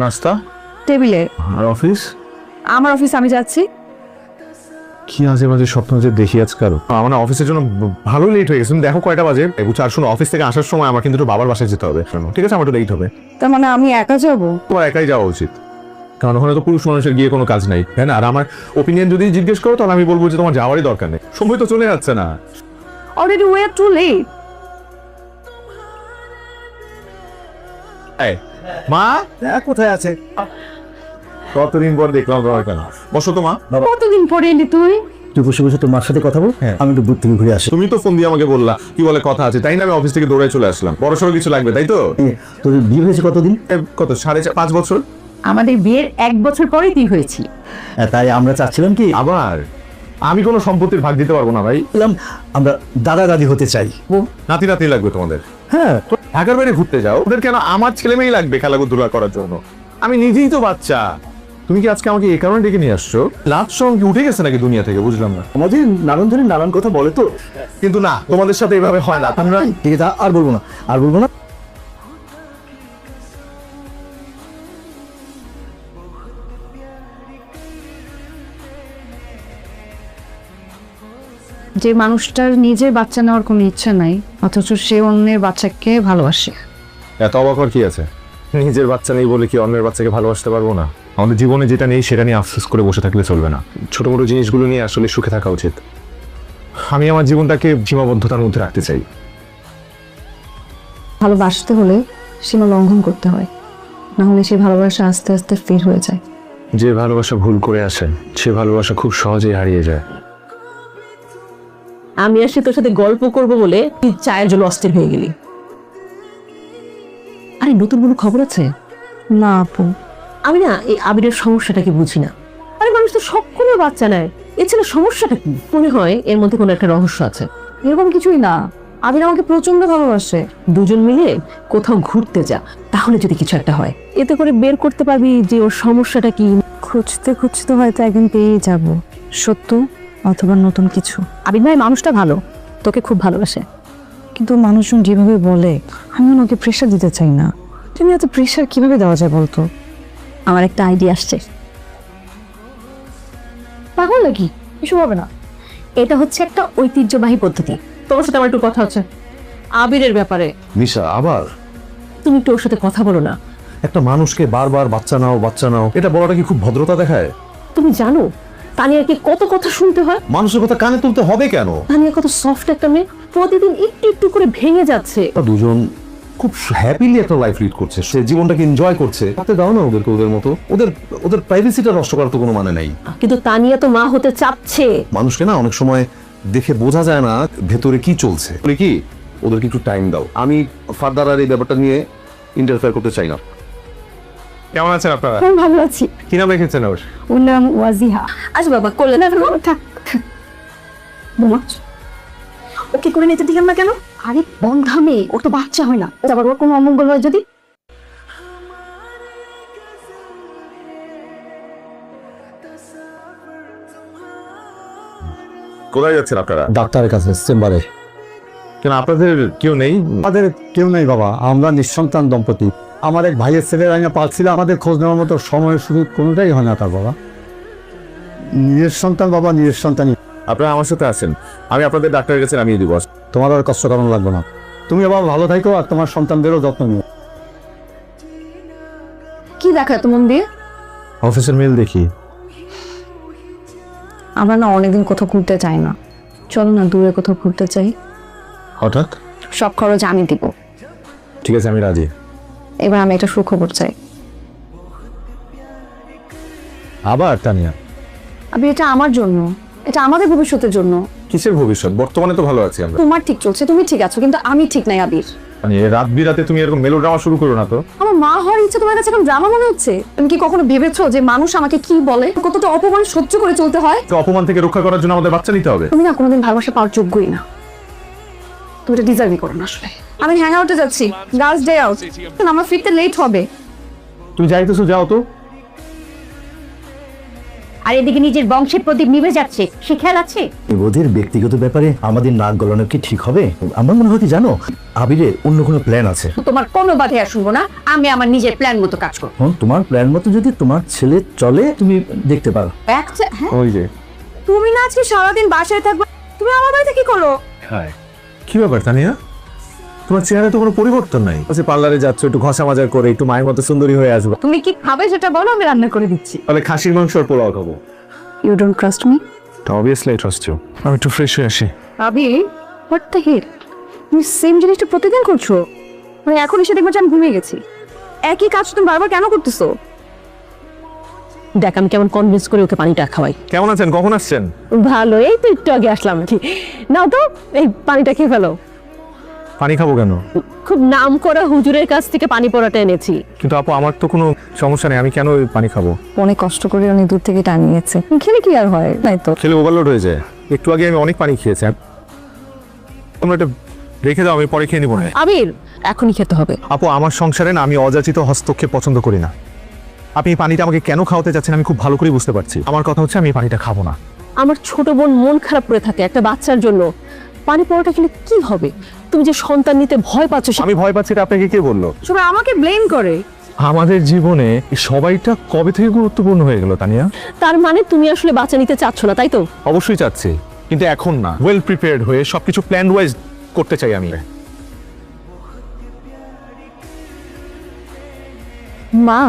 নাস্তা টেবিলে। আর অফিস? আমার অফিস আমি যাচ্ছি। কি আজে বাজে স্বপ্ন যে দেখি আজকাল। আমার না অফিসের জন্য ভালো লেট হয়ে গেছে। তুমি দেখো কয়টা বাজে। আর শোনো, অফিস থেকে আসার সময় আমার কিন্তু একটু বাবার বাসায় যেতে হবে। শোনো, ঠিক আছে? আমার একটু লেট হবে। তার মানে আমি একা যাবো? তোমার একাই যাওয়া উচিত, কারণ ওখানে তো পুরুষ মানুষের গিয়ে কোনো কাজ নাই, তাই না? আর আমার ওপিনিয়ন যদি জিজ্ঞেস করো তাহলে আমি বলবো যে তোমার যাওয়ারই দরকার নেই। সময় তো চলে যাচ্ছে না। Already we are too late. মা কোথায় আছে? কতদিন পর দেখলাম তোমার। কেন বসো তো মা। কতদিন পরে এলি তুই? তুই বসে বসে তোর মার সাথে কথা বল, আমি একটু দূর থেকে ঘুরে আসি। তুমি তো ফোন দিয়ে আমাকে বললা কি বলে কথা আছে, তাই না? আমি অফিস থেকে দৌড়ে চলে আসলাম। বড়সড় কিছু লাগবে তাই তো? তোর বিয়ে হয়েছে কতদিন? কত 5.5 বছর। আমাদের বিয়ের 1 বছর পরেই তুই হয়েছি। তাই আমরা চাচ্ছিলাম কি আবার আমি কোনো সম্পত্তির ভাগ দিতে পারবো না ভাই। আমরা দাদা দাদি হতে চাই। নাতি নাতি লাগবে তোমাদের? হ্যাঁ, ঢাকার বাইরে ঘুরতে যাও, ওদের কেন? আমার ছেলে মেয়েই লাগবে খেলাধুলা করার জন্য। আমি নিজেই তো বাচ্চা। তুমি কি আজকে আমাকে এই কারণে ডেকে নিয়ে আসছো? লাভ সঙ্গ কি উঠে গেছে নাকি দুনিয়া থেকে? বুঝলাম না। আমাদের নানান ধরনের নানান কথা বলে তো, কিন্তু না, তোমাদের সাথে এভাবে হয় না। আমরা ঠিক আছে, আর বলবো না, আর বলবো না। যে মানুষটার নিজের বাচ্চা নেওয়ার কোনো ইচ্ছা নাই, অথচ সে অন্যের বাচ্চাকে ভালোবাসে। এত অবাক হওয়ার কি আছে? নিজের বাচ্চা নেই বলে কি অন্যের বাচ্চাকে ভালোবাসতে পারবো না? আমাদের জীবনে যেটা নেই সেটা নিয়ে আফসোস করে বসে থাকলে চলবে না। ছোট মোটো জিনিসগুলো নিয়ে আসলে সুখে থাকা উচিত। আমি আমার জীবনটাকে সীমাবদ্ধতার মধ্যে রাখতে চাই। ভালোবাসতে হলে সীমা লঙ্ঘন করতে হয়, না হলে সে ভালোবাসা আস্তে আস্তে ফের হয়ে যায়। যে ভালোবাসা ভুল করে আসে সে ভালোবাসা খুব সহজেই হারিয়ে যায়। আমি আসলে তোর সাথে গল্প করব বলে তুই চায়ের জন্য অস্থির হয়ে গেলি। আরে নতুন কোনো খবর আছে? না আপু, আমি না এই আবিরের সমস্যাটাকে বুঝি না। আরে মানুষ তো সকলে বাচ্চা নেয়, এ ছেলে সমস্যাটা কি? মনে হয় এর মধ্যে কোনো একটা রহস্য আছে। এরকম কিছুই না। আবির আমাকে প্রচন্ড ভালোবাসে। দুজন মিলে কোথাও ঘুরতে যা, তাহলে যদি কিছু একটা হয় এতে করে বের করতে পারবি যে ওর সমস্যাটা কি। খুঁজতে খুঁজতে হয়তো একদিন পেয়েই যাব সত্য অথবা নতুন কিছু। আবির ভাই মানুষটা ভালো, তোকে খুব ভালোবাসে। কিন্তু মানুষজন যেভাবে বলে, আমি ওকে প্রেশার দিতে চাই না। তুমি এত প্রেশার কিভাবে দেওয়া যায় বলতো? আমার একটা আইডিয়া আসছে। পাগল নাকি? এসব হবে না। এটা হচ্ছে একটা ঐতিহ্যবাহী পদ্ধতি। তোমার সাথে আমার একটু কথা হচ্ছে আবিরের ব্যাপারে। নিশা, আবার তুমি একটু ওর সাথে কথা বলো না। একটা মানুষকে বারবার বাচ্চা নাও বাচ্চা নাও এটা বলাটা কি খুব ভদ্রতা দেখায়? তুমি জানো তানিয়াকে কত কথা শুনতে হয়? মানুষের কথা কানে তুলতে হবে কেন? তানিয়া কত সফট একটা মেয়ে, প্রতিদিন একটু একটু করে ভেঙে যাচ্ছে। দুজন খুব হ্যাপিলি একটা লাইফ লিড করছে, সে জীবনটাকে এনজয় করছে। তাতে দাও না ওদেরকে ওদের মতো। ওদের ওদের প্রাইভেসিটা নষ্ট করার তো কোনো মানে নাই। কিন্তু তানিয়া তো মা হতে চাচ্ছে। মানুষকে না অনেক সময় দেখে বোঝা যায় না ভেতরে কি চলছে। বলে কি ওদেরকে একটু টাইম দাও। আমি ফার্দার আর এই ব্যাপারটা নিয়ে ইন্টারফেয়ার করতে চাই না। কেমন আছেন আপনারা? আমি ভালো আছি। কি নাম রেখেছেন ওর? ওর নাম ওয়াজিহা। আচ্ছা বাবা করলে না থাক। বোমা, ওকে করে নিতে দিলাম না কেন? আরে বন্ধা মেয়ে, ওর তো বাচ্চা হয় না। আবার ওর কোনো অমঙ্গল হয় যদি? কোথায় যাচ্ছেন আপনারা? ডাক্তারের কাছে, চেম্বারে। কেন আপনাদের কেউ নেই? আমাদের কেউ নেই বাবা, আমরা নিঃসন্তান দম্পতি। আমার এক ভাইয়ের ছেলের আইনা পাচ্ছিল, আমাদের খোঁজ নেওয়ার মতো সময় সুযোগ কোনোটাই হয় না তার বাবা। নিজের সন্তান বাবা, নিজের সন্তানই। আপনারা আমার সাথে আছেন, আমি আপনাদের ডাক্তারের কাছে নামিয়ে দিব। তোমার আর কষ্ট করানো লাগবে না। তুমি বাবা ভালো থাকো আর তোমার সন্তানদেরও যত্ন নিও। কি দেখা এত মন দিয়ে? অফিসের মেল দেখি। আমরা না অনেকদিন কোথাও ঘুরতে চাই না। চলো না দূরে কোথাও ঘুরতে চাই। হঠাৎ? সব খরচ আমি দিব। ঠিক আছে, আমি রাজি। এবার আমি একটা সুখবর চাই। আবার তানিয়া? আবির, এটা আমার জন্য, এটা আমাদের ভবিষ্যতের জন্য। কিসের ভবিষ্যৎ? বর্তমানে তো ভালো আছি আমরা। তোমার ঠিক চলছে, তুমি ঠিক আছো, কিন্তু আমি ঠিক নাই আবির। মানে রাত বিরাতে তুমি এরকম মেলোড্রামা শুরু করো না তো। আমার মা হওয়ার ইচ্ছে তোমার কাছে এখন ড্রামা মনে হচ্ছে? তুমি কি কখনো ভেবেছো যে মানুষ আমাকে কি বলে, কতটা অপমান সহ্য করে চলতে হয়? তো অপমান থেকে রক্ষা করার জন্য আমাদের বাচ্চা নিতে হবে। তুমি না কোনোদিন ভালোবাসা পাওয়ার যোগ্যই না। তুমি এটা ডিজার্ভই করো না আসলে। আমি হ্যাং আউটে যাচ্ছি, গার্লস ডে আউট। আমার ফিরতে লেট হবে। তুমি যাইতেছো, যাও তো। আর এদিকে নিজের বংশের প্রদীপ নিভে যাচ্ছে, সে খেয়াল আছে? ওদের ব্যক্তিগত ব্যাপারে আমাদের নাক গলানো কি ঠিক হবে? আমার মনে হয় কি জানো, আবিরের অন্য কোনো প্ল্যান আছে। তোমার কোনো বাধা শুনবো না, আমি আমার নিজের প্ল্যান মতো কাজ করবো। এখন তোমার প্ল্যান মতো যদি তোমার ছেলে চলে, তুমি দেখতে পারো। হ্যাঁ, ওই যে তুমি না আজকে সারাদিন বাসায় থাকবে, তুমি আমার বাড়িতে কি করো? কি ব্যাপার তানিয়া, তোমার চেহারা তো কোনো পরিবর্তন নাই। আচ্ছা পার্লারে যাচ্ছ, একটু ঘষা মাজা করে একটু মায়ের মতো সুন্দরী হয়ে আসবে। তুমি কি খাবে সেটা বলো, আমি রান্না করে দিচ্ছি। তাহলে খাসির মাংস আর পোলাও খাবো। You don't trust me? Obviously I trust you. আমি একটু ফ্রেশ হয়ে আসি। আবি, হোয়াট দ্য হেল, তুমি সেম জিনিসটা প্রতিদিন করছো। মানে এখন এসে দেখবো যে আমি ঘুমিয়ে গেছি। একই কাজ তুমি বারবার কেন করতেছো? দেখ আমি কেমন কনভিন্স করে ওকে পানিটা খাওয়াই। কেমন আছেন, কখন আসছেন? ভালো, এই তো একটু আগে আসলাম আর কি। নাও তো এই পানিটা খেয়ে ফেলো। পানি খাবো কেন? খুব নাম করা হুজুরের কাছ থেকে পানি পড়াটা এনেছি। কিন্তু আপু আমার তো কোনো সমস্যা নেই, আমি কেন ওই পানি খাবো? অনেক কষ্ট করে অনেক দূর থেকে টানিয়েছে, খেলে কি আর হয়? তাই তো খেলে ওভারলোড হয়ে যায়। একটু আগে আমি অনেক পানি খেয়েছি। তোমরা এটা রেখে দাও, আমি পরে খেয়ে নিবো না। আবির, এখনই খেতে হবে। আপু আমার সংসারে না আমি অযাচিত হস্তক্ষেপ পছন্দ করি না। আপনি এই পানিটা আমাকে কেন খাওয়াতে চাচ্ছেন আমি খুব ভালো করে বুঝতে পারছি। আমার কথা হচ্ছে আমি এই পানিটা খাবো না। আমার ছোট বোন মন খারাপ করে থাকে একটা বাচ্চার জন্য, পানি পড়াটা খেলে কি হবে? তুমি যে সন্তান নিতে ভয় পাচ্ছ, আমি ভয় পাচ্ছি, এটা আপনাকে কে বললো? সবাই আমাকে ব্লেম করে। আমাদের জীবনে এই সবাইটা কবে থেকে গুরুত্বপূর্ণ হয়ে গেল তানিয়া? তার মানে তুমি আসলে বাচ্চা নিতে চাচ্ছ না, তাই তো? অবশ্যই চাচ্ছি, কিন্তু এখন না। ওয়েল প্রিপেয়ার্ড হয়ে সবকিছু প্ল্যান ওয়াইজ করতে চাই আমি। মা,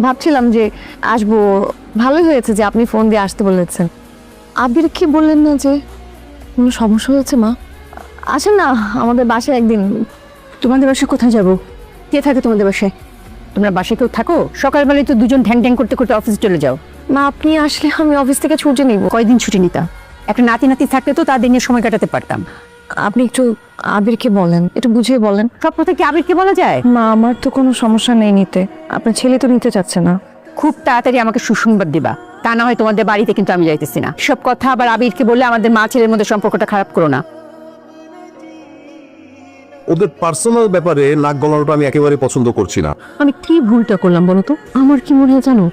ভাবছিলাম যে আসবো, ভালোই হয়েছে যে আপনি ফোন দিয়ে আসতে বলেছেন। আবির কি বললেন না যে কোনো সমস্যা হয়েছে? মা আসেন না আমাদের বাসায় একদিন। তোমাদের বাসায় কোথায় যাবো? কে থাকে তোমাদের বাসায়? তোমরা বাসায় কেউ থাকো? সকালবেলায় তো দুজন ঢ্যাং ঢ্যাং করতে করতে অফিসে চলে যাও। মা আপনি আসলে আমি অফিস থেকে ছুটি নিব। কয়দিন ছুটি নিতাম? একটা নাতি নাতি থাকলে তো তাদের নিয়ে সময় কাটাতে পারতাম। আপনি একটু আবিরকে বলেন, একটু বুঝিয়ে বলেন। সব কথা কি আবিরকে বলা যায়? মা আমার তো কোনো সমস্যা নেই নিতে, আপনার ছেলে তো নিতে চাচ্ছে না। খুব তাড়াতাড়ি আমাকে সুসংবাদ দিবা, তা না হয় তোমাদের বাড়িতে কিন্তু আমি যাইতেছি না। সব কথা আবার আবিরকে বললে আমাদের মা ছেলের মধ্যে সম্পর্কটা খারাপ করো না। ওদের পার্সোনাল ব্যাপারে নাক গলানোটা আমি একেবারে পছন্দ করছি না। আমি কি ভুলটা করলাম বলো তো? আমার কি মনে হয় জানো,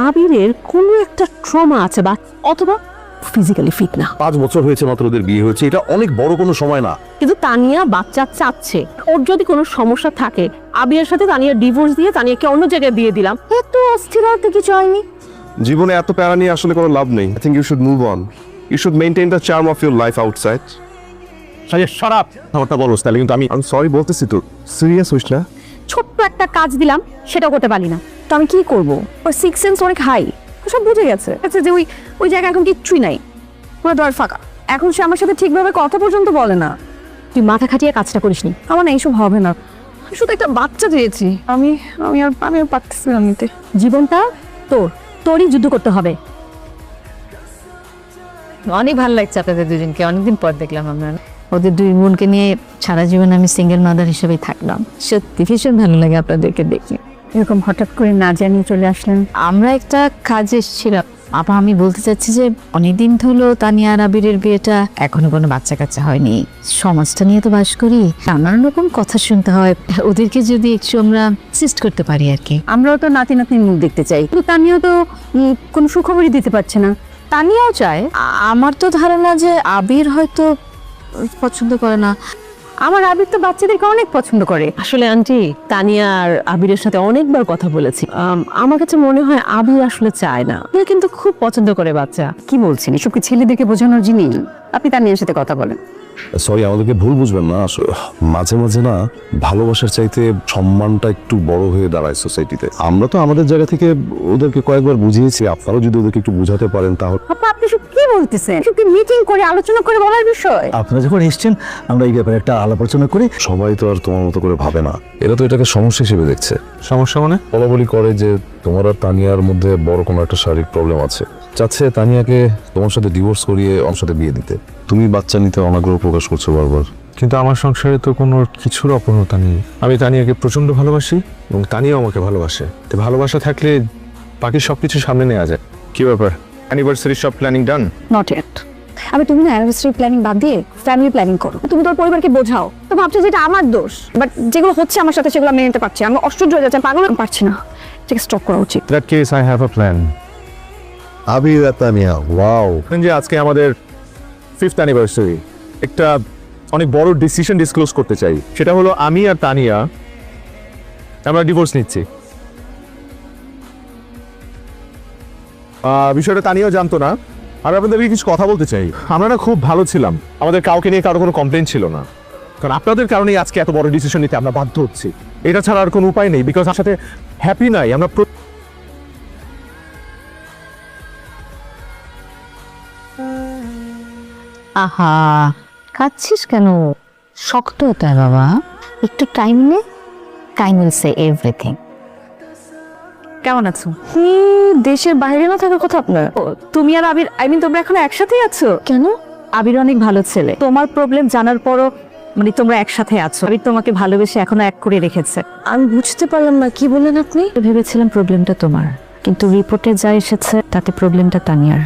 আবিরের কোনো একটা ট্রমা আছে, বা অথবা ফিজিক্যালি ফিট না। 5 বছর হয়েছে মাত্র ওদের বিয়ে হয়েছে, এটা অনেক বড় কোনো সময় না। কিন্তু তানিয়া বাচ্চা চাচ্ছে, ওর যদি কোনো সমস্যা থাকে আবিরের সাথে তানিয়া ডিভোর্স দিয়ে তানিয়াকে অন্য জায়গায় দিয়ে দিলাম, এত অস্থিরতা কিছু হয়নি। জীবনে এত প্যারা নিয়ে আসলে কোনো লাভ নেই। I think you should move on. You should maintain the charm of your life outside. খারাপ আমারটা বলো তাহলে, কিন্তু আমি সরি বলতেছি তো, সিরিয়াস হইস না। ছোট্ট একটা কাজ দিলাম, সেটাও করতে পারি না। তো আমি কি করব? ওর সিক্স সেন্স অনেক হাই, সব বুঝে গেছে। আচ্ছা যে ওই ওই জায়গায় এখন কিচ্ছুই নাই, পুরো দর ফাঁকা। এখন সে আমার সাথে ঠিকভাবে কথা পর্যন্ত বলে না। তুই মাথা খাটিয়ে কাজটা করিসনি। আমার না এইসব হবে না, আমি শুধু একটা বাচ্চা চেয়েছি। আমি আমি আর আমি আর পারতেছি না নিতে। জীবনটা তোরই যুদ্ধ করতে হবে। অনেক ভালো লাগছে আপনাদের দুজনকে, অনেকদিন পর দেখলাম আমরা। ওদের দুই বোনকে নিয়ে সারা জীবন আমি সিঙ্গেল মাদার হিসেবেই থাকলাম। সত্যি ভীষণ ভালো লাগে আপনাদেরকে দেখে। এরকম হঠাৎ করে না জানিয়ে চলে আসলেন। আমরা একটা কাজে এসেছিলাম। আপা আমি বলতে চাচ্ছি যে অনেকদিন হলো তানিয়া আর আবিরের বিয়েটা, এখনো কোনো বাচ্চা কাচ্চা হয়নি। সমাজটা নিয়ে তো বাস করি, নানান রকম কথা শুনতে হয়। ওদেরকে যদি একটু আমরা সিস্ট করতে পারি আর কি। আমরাও তো নাতি নাতনির মুখ দেখতে চাই, কিন্তু তানিয়াও তো কোনো সুখবরই দিতে পারছে না। তানিয়াও চায়। আমার তো ধারণা যে আবির হয়তো পছন্দ করে না। আমার আবির তো বাচ্চাদেরকে অনেক পছন্দ করে। আসলে আন্টি, তানিয়া আর আবিরের সাথে অনেকবার কথা বলেছি। আমার কাছে মনে হয় আবির আসলে চায় না, ও কিন্তু খুব পছন্দ করে বাচ্চা। কি বলছেন? এসব কি ছেলেদেরকে বোঝানোর জিনিস? আপনি তানিয়ার সাথে কথা বলেন। সরি, আমাদেরকে ভুল বুঝবেন না। আসলে মাঝে মাঝে না ভালোবাসার চাইতে সম্মানটা একটু বড় হয়ে দাঁড়ায় সোসাইটিতে। আমরা তো আমাদের জায়গা থেকে ওদেরকে কয়েকবার বুঝিয়েছি, আপনারাও যদি ওদেরকে একটু বুঝাতে পারেন তাহলে। আপা আপনি সব কি বলতেছেন? এসব কি মিটিং করে আলোচনা করে বলার বিষয়? আপনারা যখন এসছেন, আমরা এই ব্যাপারে একটা আলাপ আলোচনা করি। সবাই তো আর তোমার মতো করে ভাবে না, এরা তো এটাকে সমস্যা হিসেবে দেখছে। সমস্যা মানে? বলাবলি করে যে তোমার আর তানিয়ার মধ্যে বড় কোনো একটা শারীরিক প্রবলেম আছে। চাচ্ছে তানিয়াকে তোমার সাথে ডিভোর্স করিয়ে আমার সাথে বিয়ে দিতে। তুমি বাচ্চা নিতে অনাগ্রহ প্রকাশ করছো বারবার। কিন্তু আমার সংসারে তো কোনো কিছুর অপূর্ণতা নেই। আমি তানিয়াকে প্রচন্ড ভালোবাসি এবং তানিয়াও আমাকে ভালোবাসে। তো ভালোবাসা থাকলে বাকি সবকিছু সামনে নেওয়া যায়। কি ব্যাপার, অ্যানিভার্সারি সব প্ল্যানিং ডান? Not yet. আমি তুমি না অ্যানিভার্সারি প্ল্যানিং বাদ দিয়ে ফ্যামিলি প্ল্যানিং করো। তুমি তোর পরিবারকে বোঝাও। তো ভাবছো যে এটা আমার দোষ, বাট যেগুলো হচ্ছে আমার সাথে সেগুলো আমি নিতে পারছি। আমি অসহ্য হয়ে যাচ্ছে, আমি পাগল পারছি না। ঠিক স্টপ করা উচিত। That case I have a plan. Abir আর তানিয়া, ওয়াও। যে আজকে আমাদের 5th অ্যানিভার্সারি, একটা অনেক বড় ডিসিশন ডিসক্লোজ করতে চাই। সেটা হলো আমি আর তানিয়া আমরা ডিভোর্স নিচ্ছি। বিষয়টা তানিয়াও জানতো না। আর আপনাদেরকে কিছু কথা বলতে চাই। আমরা না খুব ভালো ছিলাম, আমাদের কাউকে নিয়ে কারো কোনো কমপ্লেন ছিল না, কারণ আপনাদের কারণেই আজকে এত বড় ডিসিশন নিতে আমরা বাধ্য হচ্ছি। এটা ছাড়া আর কোনো উপায় নেই, বিকজ আমার সাথে হ্যাপি নাই আমরা। আহা, কাঁদছিস কেন? শক্ত হতে হয় বাবা, একটু টাইম নে, টাইম উইল সে এভরিথিং। কেমন আছো? দেশের বাইরে না থাকার কথা আপনার। তুমি আর আবির, তোমরা এখন একসাথেই আছো? কেন? আবির অনেক ভালো ছেলে, তোমার প্রবলেম জানার পরও তোমরা একসাথে আছো। আবির তোমাকে ভালোবেসে এখনো এক করে রেখেছে। আমি বুঝতে পারলাম না, কি বললেন আপনি? ভেবেছিলাম প্রবলেমটা তোমার, কিন্তু রিপোর্টে যা এসেছে তাতে প্রবলেমটা তানিয়ার,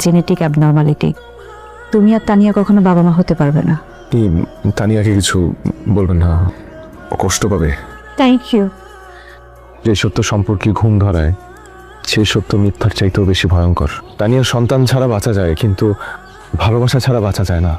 জেনেটিক অ্যাবনর্মালিটি। তুমি আর তানিয়া কখনো বাবা মা হতে পারবে না। তানিয়াকে কিছু বলবেন না, ও কষ্ট পাবে। Thank you. যে সত্য সম্পর্কে ঘুম ধরায় সেই সত্য মিথ্যার চাইতেও বেশি ভয়ঙ্কর। তানিয়ার সন্তান ছাড়া বাঁচা যায়, কিন্তু ভালোবাসা ছাড়া বাঁচা যায় না।